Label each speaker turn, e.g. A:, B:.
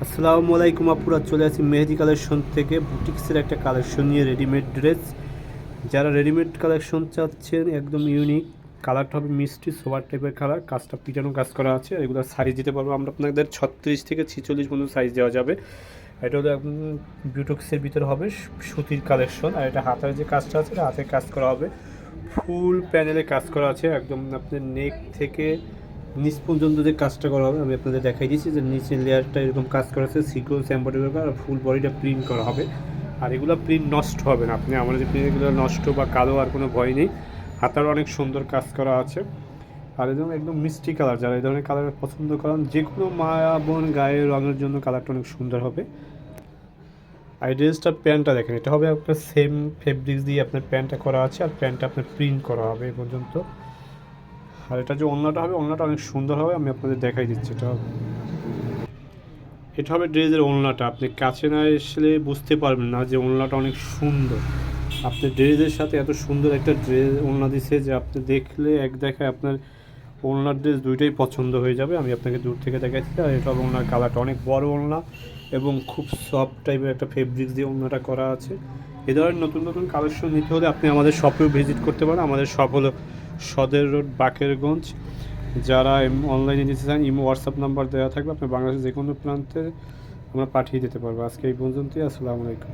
A: আসসালামু আলাইকুম আপুরা, চলে আসি মেহেদি কালেকশন থেকে বুটিক্সের একটা কালেকশন নিয়ে। রেডিমেড ড্রেস, যারা রেডিমেড কালেকশন চাচ্ছেন একদম ইউনিক, কালারটা হবে মিষ্টি সোয়ার টাইপের কালার, কাজটা পিটানো কাজ করা আছে। এগুলো সাইজ দিতে পারবো আমরা আপনাদের 36 থেকে 46 পর্যন্ত সাইজ দেওয়া যাবে। এটা হলো একদম বিউটক্সের ভিতরে হবে, সুতির কালেকশন। আর এটা হাতের যে কাজটা আছে এটা হাতে কাজ করা হবে, ফুল প্যানেলে কাজ করা আছে। একদম আপনার নেক থেকে নিচ পর্যন্ত যে কাজটা করা হবে আমি আপনাদের দেখাই দিচ্ছি, যে নিচের লেয়ারটা এরকম কাজ করা আছে, সিকোয়েন্স এমব্রয়ডারি করা, আর ফুল বডিটা প্রিন্ট করা হবে। আর এগুলো প্রিন্ট নষ্ট হবে না, আপনি আমাদের যে প্রিন্টগুলো নষ্ট বা কালো আর কোনো ভয় নেই। হাতার অনেক সুন্দর কাজ করা আছে। আর একদম একদম মিষ্টি কালার, যারা এই ধরনের কালার পছন্দ করেন, যে কোনো মা বোন গায়ের রঙের জন্য কালারটা অনেক সুন্দর হবে। আর এই ড্রেসটার প্যান্টটা দেখেন, এটা হবে আপনার সেম ফেব্রিক্স দিয়ে আপনার প্যান্টটা করা আছে, আর প্যান্টটা আপনার প্রিন্ট করা হবে এই পর্যন্ত। আর এটা যে ওড়নাটা হবে, ওড়নাটা অনেক সুন্দর হবে, আমি আপনাদের দেখাই দিচ্ছি। এটা হবে ড্রেসের ওড়নাটা, আপনি কাছে না আসলে বুঝতে পারবেন না যে ওড়নাটা অনেক সুন্দর। আপনি ড্রেসের সাথে এত সুন্দর একটা ড্রেস ওড়না দিছে যে আপনি দেখলে এক দেখায় আপনার ওড়নার ড্রেস দুইটাই পছন্দ হয়ে যাবে। আমি আপনাকে দূর থেকে দেখাচ্ছি। আর এটা হবে ওড়নার কালারটা অনেক বড় ওড়না এবং খুব সফট টাইপের একটা ফেব্রিক্স দিয়ে ওড়নাটা করা আছে। এ ধরনের নতুন নতুন কালেকশন নিতে হলে আপনি আমাদের শপেও ভিজিট করতে পারেন। আমাদের শপ হলো সদর রোড, বাকেরগঞ্জ। যারা অনলাইনে নিতে চান, ইমো হোয়াটসঅ্যাপ নাম্বার দেওয়া থাকবে, আপনি বাংলাদেশের যে কোনো প্রান্তে আমরা পাঠিয়ে দিতে পারবো। আজকে এই পর্যন্তই। আসসালামু আলাইকুম।